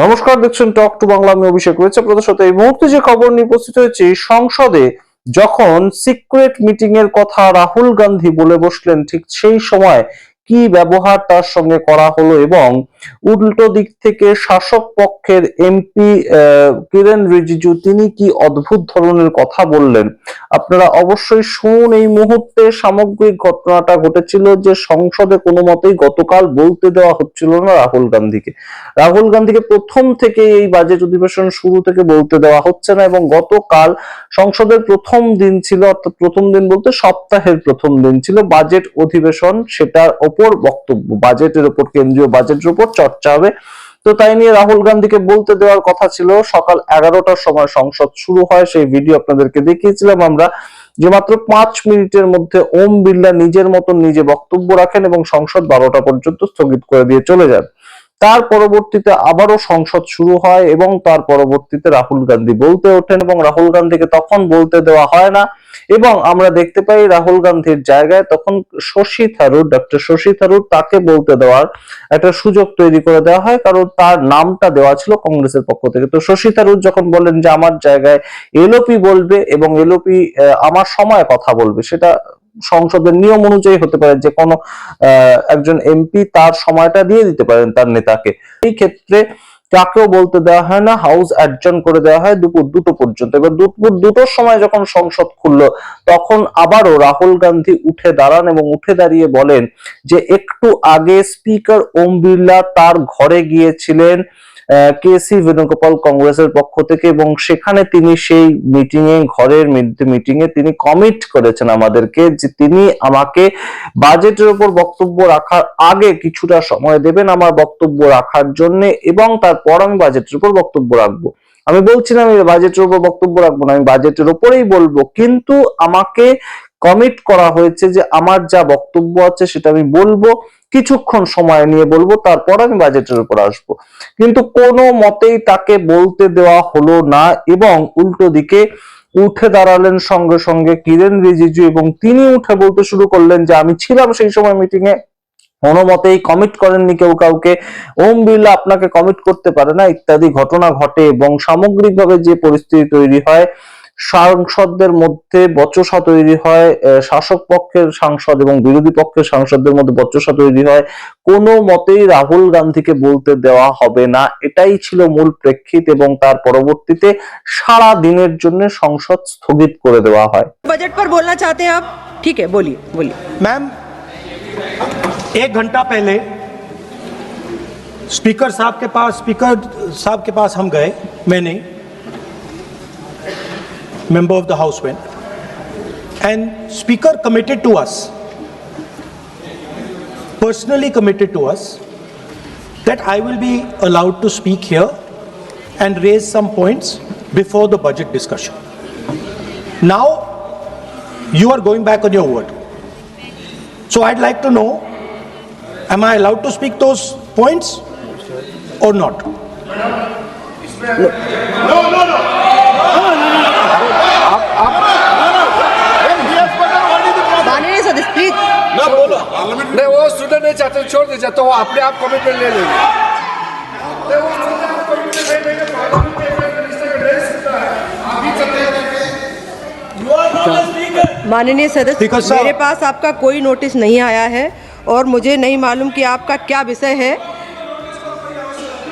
নমস্কার, দেখছেন talk to Bangla. আমি অভিষেক রয়েছে আপনাদের সাথে। এই মুহূর্তে যে খবর নিয়ে উপস্থিত হয়েছি, সংসদে যখন সিক্রেট মিটিং এর কথা রাহুল গান্ধী বলে বসলেন, ঠিক সেই সময় কি ব্যবহার তার সঙ্গে করা হলো এবং উল্টো দিক থেকে শাসক পক্ষের এমপি কিরেন রিজিজু তিনি কি অদ্ভুত ধরনের কথা বললেন, আপনারা অবশ্যই শুনুন। এই মুহূর্তে সামগ্রিক ঘটনাটা ঘটেছিল যে সংসদে কোনো মতেই গতকাল বলতে দেওয়া হচ্ছিল না রাহুল গান্ধীকে প্রথম থেকে এই বাজেট অধিবেশন শুরু থেকে বলতে দেওয়া হচ্ছে না। এবং গতকাল সংসদের প্রথম দিন ছিল, অর্থাৎ প্রথম দিন বলতে সপ্তাহের প্রথম দিন ছিল বাজেট অধিবেশন, সেটার ওপর বক্তব্য, বাজেটের ওপর, কেন্দ্রীয় বাজেটের উপর চর্চা হবে। তো তাই নিয়ে রাহুল গান্ধীকে বলতে দেওয়ার কথা ছিল। সকাল 11টার সময় সংসদ শুরু হয়, সেই ভিডিও আপনাদেরকে দেখিয়েছিলাম আমরা, যে মাত্র 5 মিনিটের মধ্যে ওম বিড়লা নিজের মতন নিজে বক্তব্য রাখেন এবং সংসদ 12টা পর্যন্ত স্থগিত করে দিয়ে চলে যান। তার পরবর্তীতে আবারও সংসদ শুরু হয় এবং তার পরবর্তীতে রাহুল গান্ধী বলতে ওঠেন এবং রাহুল গান্ধীকে তখন বলতে দেওয়া হয় না। এবং আমরা দেখতে পাই রাহুল গান্ধীর জায়গায় তখন ডক্টর শশী থারুর, তাকে বলতে দেওয়ার একটা সুযোগ তৈরি করে দেওয়া হয়, কারণ তার নামটা দেওয়া ছিল কংগ্রেসের পক্ষ থেকে। তো শশী থারুর যখন বলেন যে আমার জায়গায় এলওপি বলবে এবং এলওপি আমার সময় কথা বলবে, সেটা সংসদের নিয়ম অনুযায়ী হতে পারে যে কোনো একজন এমপি তার সময়টা দিয়ে দিতে পারেন তার নেতাকে। এই ক্ষেত্রে কাকেও বলতে দেওয়া হয় না, হাউস অ্যাডজন করে দেওয়া হয় দুপুর 2টো পর্যন্ত। এবার দুপুর 2টোর সময় যখন সংসদ খুললো, তখন আবারও রাহুল গান্ধী উঠে দাঁড়ান এবং উঠে দাঁড়িয়ে বলেন যে একটু আগে স্পিকার ওম বিড়লা তার ঘরে গিয়েছিলেন কেসি বেণুগোপাল কংগ্রেসের পক্ষ থেকে, এবং সেখানে তিনি সেই ঘরের মিটিং এ তিনি কমিট করেছেন আমাদেরকে যে তিনি আমাকে বাজেটের উপর বক্তব্য রাখার আগে কিছুটা সময় দেবেন আমার বক্তব্য রাখার জন্য, এবং তারপর আমি বাজেটের উপর বক্তব্য রাখবো। আমি বলছি না আমি বাজেটের উপর বক্তব্য রাখবো না, আমি বাজেটের উপরেই বলবো, কিন্তু আমাকে কমিট করা হয়েছে যে আমার যা বক্তব্য আছে সেটা আমি বলবো, কিছুক্ষণ সময় নিয়ে বলবো, তারপর আমি বাজেটের উপর আসবো। কিন্তু কোনো মতেই তাকে বলতে দেওয়া হলো না এবং উল্টো দিকে উঠে দাঁড়ালেন সঙ্গে সঙ্গে কিরেন রিজিজু এবং তিনি উঠে বলতে শুরু করলেন যে আমি ছিলাম সেই সময় মিটিং এ, কোনো মতেই কমিট করেননি কেউ কাউকে, ওম বিড়লা আপনাকে কমিট করতে পারে না, ইত্যাদি ঘটনা ঘটে। এবং সামগ্রিকভাবে যে পরিস্থিতি তৈরি হয়, সাংসদদের মধ্যে বচসা তৈরি হয়, শাসক পক্ষের সাংসদ এবং বিরোধী পক্ষের সাংসদদের মধ্যে বচসা তৈরি হয়, কোনো মতেই রাহুল গান্ধীকে বলতে দেওয়া হবে না, এটাই ছিল মূল প্রেক্ষিত। এবং তার পরবর্তীতে সারা দিনের জন্য সংসদ স্থগিত করে দেওয়া হয়। बजट पर बोलना चाहते हैं आप? ठीक है, बोलिए बोलिए। मैम, 1 घंटा पहले स्पीकर साहब के पास हम गए, मैंने member of the house went, and speaker committed to us, personally committed to us, that I will be allowed to speak here and raise some points before the budget discussion. Now you are going back on your word, so I'd like to know, am I allowed to speak those points or not? No. Please ना बोलो, नहीं वो सुनना नहीं चाहते, छोड़ दीजिए, तो वो अपने आप कमिटमेंट ले लेंगे। माननीय सदस्य, मेरे पास आपका कोई नोटिस नहीं आया है और मुझे नहीं मालूम कि आपका क्या विषय है।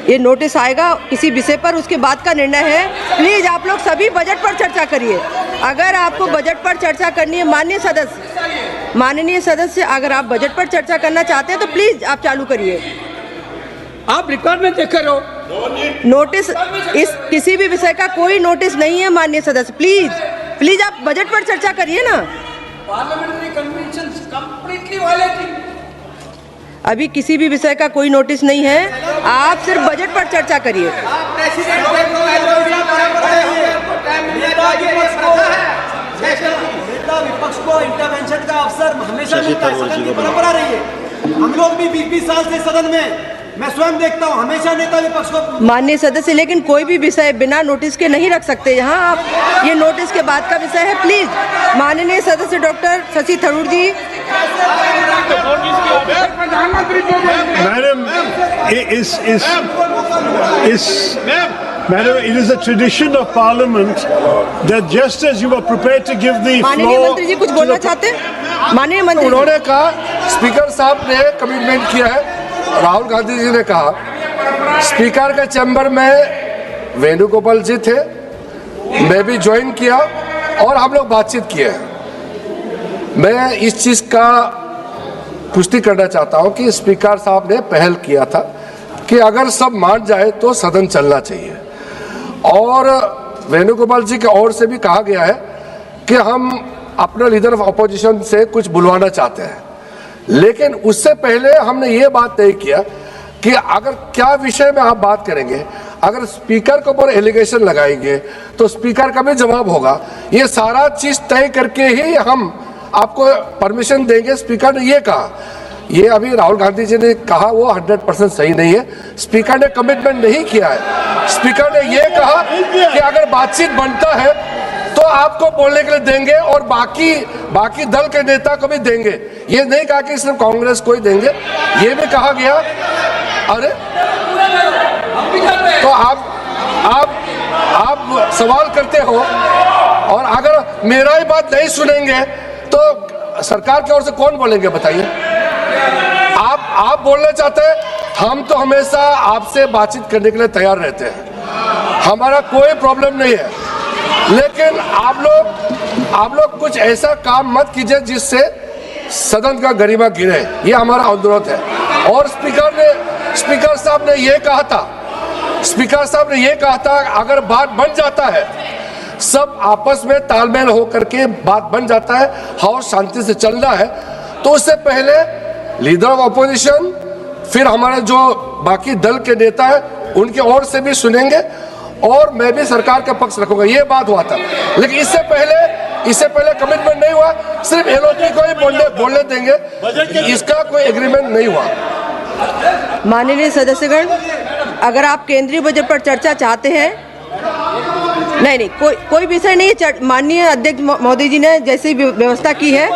ये नोटिस आएगा किसी विषय पर, उसके बाद का निर्णय है। प्लीज आप लोग सभी बजट पर चर्चा करिए। अगर आपको बजट पर चर्चा करनी है, माननीय सदस्य, अगर आप बजट पर चर्चा करना चाहते हैं तो प्लीज आप चालू करिए। आप रिक्वायरमेंट देख कर हो, नोटिस इस किसी भी विषय का कोई नोटिस नहीं है माननीय सदस्य। प्लीज आप बजट पर चर्चा करिए ना। Parliamentary convention completely violating. अभी किसी भी विषय का कोई नोटिस नहीं है, आप सिर्फ बजट पर चर्चा करिए। विपक्ष को इंटरवेंशन का अवसर हमेशा मिलता है, सदन की परंपरा रही है। हम लोग भी 20 साल से सदन में, मैं स्वयं देखता हूँ, हमेशा नेता विपक्ष को। माननीय सदस्य, लेकिन कोई भी विषय बिना नोटिस के नहीं रख सकते यहाँ आप। ये नोटिस के बाद का विषय है। प्लीज माननीय सदस्य doctor Shashi Tharoor ji, Madam, Madam, it is a tradition of Parliament that just as you were prepared to give the माननीय floor मंत्री जी कुछ to बोलना the चाहते हैं? माननीय मंत्री जी। उन्होंने कहा, स्पीकर साहब ने कमिटमेंट किया है, राहुल गांधी जी ने कहा, स्पीकर के चैम्बर में वेणुगोपाल जी थे, मैं भी ज्वाइन किया और हम लोग बातचीत किए हैं। मैं इस चीज का पुष्टि करना चाहता हूं कि स्पीकर साहब ने पहल किया था कि अगर सब मान जाए तो सदन चलना चाहिए, और वेणुगोपाल जी की ओर से भी कहा गया है कि हम अपने लीडर ऑफ अपोजिशन से कुछ बुलवाना चाहते हैं, लेकिन उससे पहले हमने ये बात तय किया कि अगर क्या विषय में आप बात करेंगे, अगर स्पीकर के ऊपर एलिगेशन लगाएंगे तो स्पीकर का भी जवाब होगा। ये सारा चीज तय करके ही हम आपको परमिशन देंगे। स्पीकर ने ये कहा, ये अभी राहुल गांधी जी ने कहा वो 100% सही नहीं है। स्पीकर ने कमिटमेंट नहीं किया है। स्पीकर ने ये कहा कि अगर बातचीत बनता है तो आपको बोलने के लिए देंगे और बाकी दल के नेता को भी देंगे। ये नहीं कहा कि सिर्फ कांग्रेस को ही देंगे, ये भी कहा गया। अरे तो आप सवाल करते हो और अगर मेरा ही बात नहीं सुनेंगे तो सरकार की ओर से कौन बोलेंगे बताइए? आप बोलना चाहते हैं, हम तो हमेशा आपसे बातचीत करने के लिए तैयार रहते हैं, हमारा कोई प्रॉब्लम नहीं है, लेकिन आप लोग कुछ ऐसा काम मत कीजिए जिससे सदन का गरिमा गिरे। ये हमारा अनुरोध है। और स्पीकर साहब ने ये कहा था अगर बात बन जाता है, सब आपस में तालमेल हो करके बात बन जाता है, हाउस शांति से चलना है, तो उससे पहले लीडर ऑफ अपोजिशन, फिर हमारे जो बाकी दल के नेता हैं उनकी ओर से भी सुनेंगे और मैं भी सरकार का पक्ष रखूंगा। ये बात हुआ था, लेकिन इससे पहले कमिटमेंट नहीं हुआ, सिर्फ एलओपी को ही बोलने देंगे, इसका कोई एग्रीमेंट नहीं हुआ। माननीय सदस्यगण, अगर आप केंद्रीय बजट पर चर्चा चाहते हैं, नहीं, कोई विषय नहीं है। माननीय अध्यक्ष मोदी जी ने जैसी व्यवस्था की है,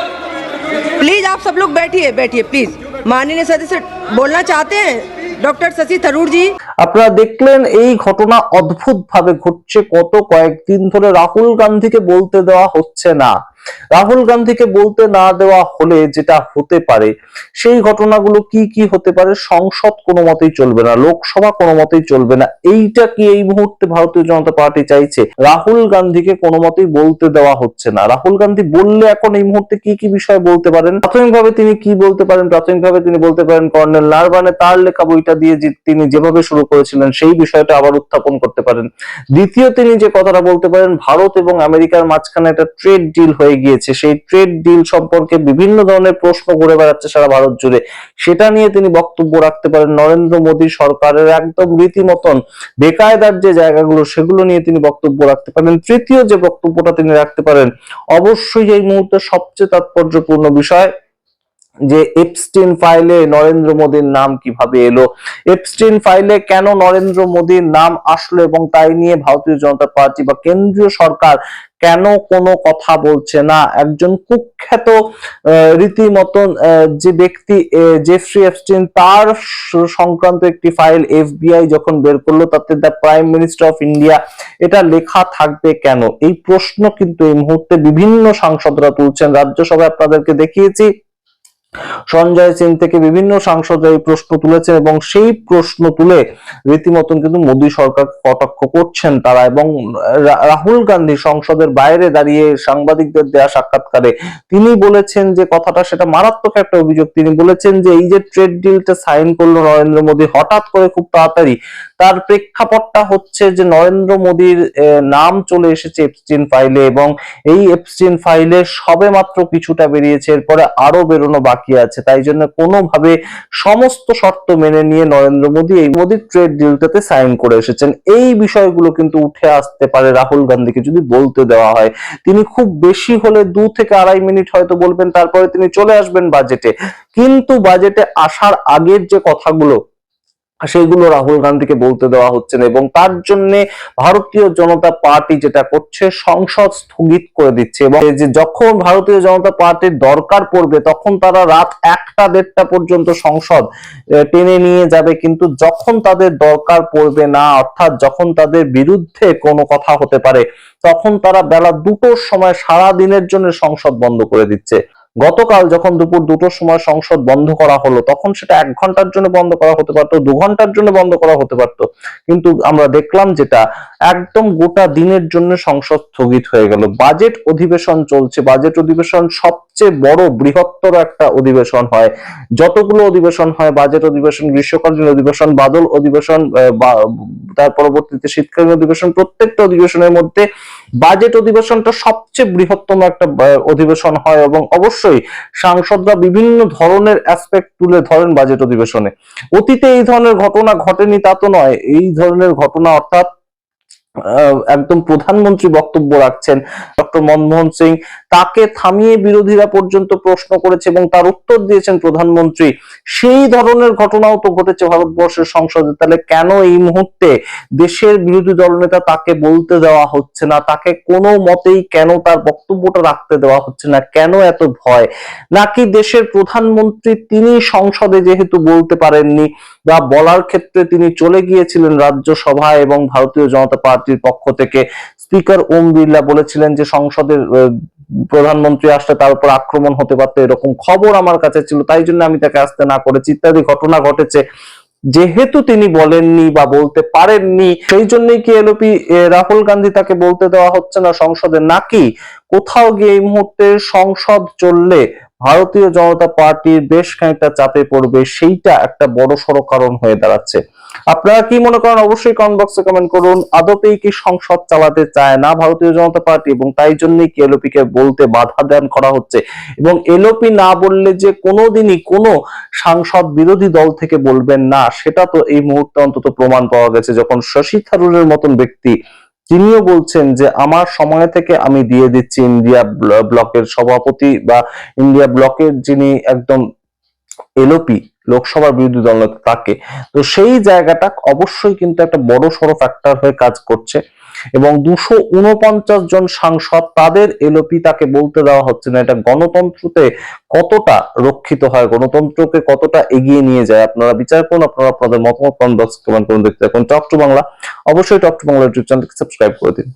प्लीज आप सब लोग बैठिए प्लीज। माननीय सदस्य बोलना चाहते हैं, ডক্টর শশী থারুর জি। আপনারা দেখলেন এই ঘটনা অদ্ভুত ভাবে ঘটছে। কয়েকদিন ধরে রাহুল গান্ধীকে বলতে দেওয়া হচ্ছে না। রাহুল গান্ধীকে বলতে না দেওয়া হলে যেটা হতে পারে সেই ঘটনাগুলো কি কি হতে পারে? সংসদ কোনো মতেই চলবে না, লোকসভা কোনো মতেই চলবে না। এইটা কি এই মুহূর্তে ভারতীয় জনতা পার্টি চাইছে? রাহুল গান্ধীকে কোনো মতেই বলতে দেওয়া হচ্ছে না। রাহুল গান্ধী বললে এখন এই মুহূর্তে কি কি বিষয় বলতে পারেন? প্রাথমিকভাবে তিনি কি বলতে পারেন? প্রাথমিকভাবে তিনি বলতে পারেন কর্নেল নারবানে তার লেখা বইটা দিয়ে তিনি যেভাবে শুরু করেছিলেন সেই বিষয়টা আবার উত্থাপন করতে পারেন। দ্বিতীয়, তিনি যে কথাটা বলতে পারেন ভারত এবং আমেরিকার মাঝখানে একটা ট্রেড ডিল হয়ে গিয়েছে, সেই ট্রেড ডিল সম্পর্কে বিভিন্ন ধরনের প্রশ্ন ঘুরে বেড়াচ্ছে সারা ভারত জুড়ে, সেটা নিয়ে তিনি বক্তব্য রাখতে পারেন। নরেন্দ্র মোদী সরকারের একদম রীতিমতন বেকায়দার যে জায়গাগুলো সেগুলো নিয়ে তিনি বক্তব্য রাখতে পারেন। তৃতীয় যে বক্তব্যটা তিনি রাখতে পারেন, অবশ্যই এই মুহূর্তে সবচেয়ে তাৎপর্যপূর্ণ বিষয় যে এপস্টিন ফাইলে নরেন্দ্র মোদীর নাম কিভাবে এলো, এপস্টিন ফাইলে কেন নরেন্দ্র মোদীর নাম আসলো এবং তাই নিয়ে ভারতীয় জনতা পার্টি বা কেন্দ্রীয় সরকার কেন কোনো কথা বলছে না। একজন কুখ্যাত রীতিমতন যে ব্যক্তি জেফ্রি এপস্টিন, তার সংক্রান্ত একটি ফাইল এফবিআই যখন বের করলো তাতে the prime minister of India, এটা লেখা থাকবে কেন? এই প্রশ্ন কিন্তু এই মুহূর্তে বিভিন্ন সাংসদরা তুলছেন। রাজ্যসভায় আপনাদেরকে দেখিয়েছি সঞ্জয় সিং থেকে বিভিন্ন সাংসদরা এই প্রশ্ন তুলেছেন এবং সেই প্রশ্ন তুলে রীতিমতন কিন্তু মোদী সরকার কটাক্ষ করছেন তারা। এবং রাহুল গান্ধী সংসদের বাইরে দাঁড়িয়ে সাংবাদিকদের দেয়া সাক্ষাৎকারে তিনি বলেছেন যে কথাটা, সেটা মারাত্মক একটা অভিযোগ। তিনি বলেছেন যে এই যে ট্রেড ডিলটা সাইন করলো নরেন্দ্র মোদী হঠাৎ করে খুব তাড়াতাড়ি, তার প্রেক্ষাপটটা হচ্ছে যে নরেন্দ্র মোদীর নাম চলে এসেছে এপস্টিন ফাইলে এবং এই এপস্টিন ফাইলে সবে মাত্র কিছুটা বেরিয়েছে, এরপরে আরো বেরোনো বাকি আছে। তাই জন্য কোনোভাবে সমস্ত শর্ত মেনে নিয়ে নরেন্দ্র মোদী এই মোদীর ট্রেড ডিলটাতে সাইন করে এসেছেন। এই বিষয়গুলো কিন্তু উঠে আসতে পারে রাহুল গান্ধীকে যদি বলতে দেওয়া হয়। তিনি খুব বেশি হলে 2 থেকে 2.5 মিনিট হয়তো বলবেন, তারপরে তিনি চলে আসবেন বাজেটে। কিন্তু বাজেটে আসার আগের যে কথাগুলো সেগুলো রাহুল গান্ধীকে বলতে দেওয়া হচ্ছে না, এবং তার জন্য ভারতীয় জনতা পার্টি যেটা করছে, সংসদ স্থগিত করে দিচ্ছে। এবং যে যখন ভারতীয় জনতা পার্টির দরকার পড়বে তখন তারা রাত 1টা-1:30 পর্যন্ত সংসদ টেনে নিয়ে যাবে, কিন্তু যখন তাদের দরকার পড়বে না, অর্থাৎ যখন তাদের বিরুদ্ধে কোনো কথা হতে পারে, তখন তারা বেলা 2টোর সময় সারা দিনের জন্য সংসদ বন্ধ করে দিচ্ছে। গতকাল যখন দুপুর 2টোর সময় সংসদ বন্ধ করা হলো, তখন সেটা 1 ঘন্টার জন্য বন্ধ করা হতে পারতো, 2 ঘন্টার জন্য বন্ধ করা হতে পারতো, কিন্তু আমরা দেখলাম যেটা একদম গোটা দিনের জন্য সংসদ স্থগিত হয়ে গেল। বাজেট অধিবেশন চলছে, বাজেট অধিবেশন সবচেয়ে বড় বৃহত্তর একটা অধিবেশন হয়, যতগুলো অধিবেশন হয়, বাজেট অধিবেশন, গ্রীষ্মকালীন অধিবেশন, বাদল অধিবেশন, তার পরবর্তীতে শীতকালীন অধিবেশন, প্রত্যেকটা অধিবেশনের মধ্যে বাজেট অধিবেশনটা সবচেয়ে বৃহত্তম একটা অধিবেশন হয়, এবং অবশ্যই সাংসদরা বিভিন্ন ধরনের অ্যাসপেক্ট তুলে ধরেন বাজেট অধিবেশনে। অতীতে এই ধরনের ঘটনা ঘটেনি তা তো নয়, এই ধরনের ঘটনা অর্থাৎ একদম প্রধানমন্ত্রী বক্তব্য রাখছেন, ডক্টর মনমোহন সিং, তাকে থামিয়ে বিরোধীরা পর্যন্ত প্রশ্ন করেছে এবং তার উত্তর দিয়েছেন প্রধানমন্ত্রী। সেই ধরনের ঘটনাও তো ঘটেছে ভারতবর্ষের সংসদে। তাহলে কেন এই মুহূর্তে দেশের বিরোধী দলনেতা তাকে বলতে দেওয়া হচ্ছে না, তাকে কোনো মতেই কেন তার বক্তব্যটা রাখতে দেওয়া হচ্ছে না, কেন এত ভয়? নাকি দেশের প্রধানমন্ত্রী তিনি সংসদে যেহেতু বলতে পারেননি বা বলার ক্ষেত্রে তিনি চলে গিয়েছিলেন রাজ্যসভায়, এবং ভারতীয় জনতা পার্টির পক্ষ থেকে স্পিকার ওম বিড়লা বলেছিলেন যে সংসদের প্রধানমন্ত্রী আসলে তার উপর আক্রমণ হতে পারতো, এরকম খবর আমার কাছে ছিল, তাই জন্য আমি তাকে আসতে না করেছি, ইত্যাদি ঘটনা ঘটেছে। যেহেতু তিনি বলেননি বা বলতে পারেননি, সেই জন্যই কি এলওপি রাহুল গান্ধী তাকে বলতে দেওয়া হচ্ছে না সংসদে? নাকি কোথাও গিয়ে এই মুহূর্তে সংসদ চললে ভারতীয় জনতা পার্টির বেশ খানিকটা চাপে পড়বে, সেইটা একটা বড় সড় কারণ হয়ে দাঁড়াচ্ছে? আপনারা কি মনে করেন অবশ্যই কমেন্ট বক্সে কমেন্ট করুন। আদতেই কি সংসদ চালাতে চায় না ভারতীয় জনতা পার্টি, এবং তাই জন্যই কি এলওপি কে বলতে বাধা দান করা হচ্ছে? এবং এলওপি না বললে যে কোনোদিনই কোনো সাংসদ বিরোধী দল থেকে বলবেন না, সেটা তো এই মুহূর্তে অন্তত প্রমাণ পাওয়া গেছে, যখন শশী থারুরের মতন ব্যক্তি তিনিও বলছেন যে আমার সময় থেকে আমি দিয়ে দিচ্ছি ইন্ডিয়া ব্লকের সভাপতি বা ইন্ডিয়া ব্লকের যিনি একদম এলওপি লোকসভার বিরোধী দল নেতা তাকে। তো সেই জায়গাটা অবশ্যই কিন্তু একটা বড় সড় ফ্যাক্টর হয়ে কাজ করছে, এবং 249 জন সাংসদ তাদের এলওপি তাকে বলতে দেওয়া হচ্ছে না। এটা গণতন্ত্রতে কতটা রক্ষিত হয়, গণতন্ত্রকে কতটা এগিয়ে নিয়ে যায়? আপনারা বিচার করুন, আপনারা আপনাদের মতামত কমেন্ট বক্সে কমেন্ট করুন। দেখতে থাকুন টক টু বাংলা। অবশ্যই টক টু বাংলা ইউটিউব চ্যানেলকে সাবস্ক্রাইব করে দিন।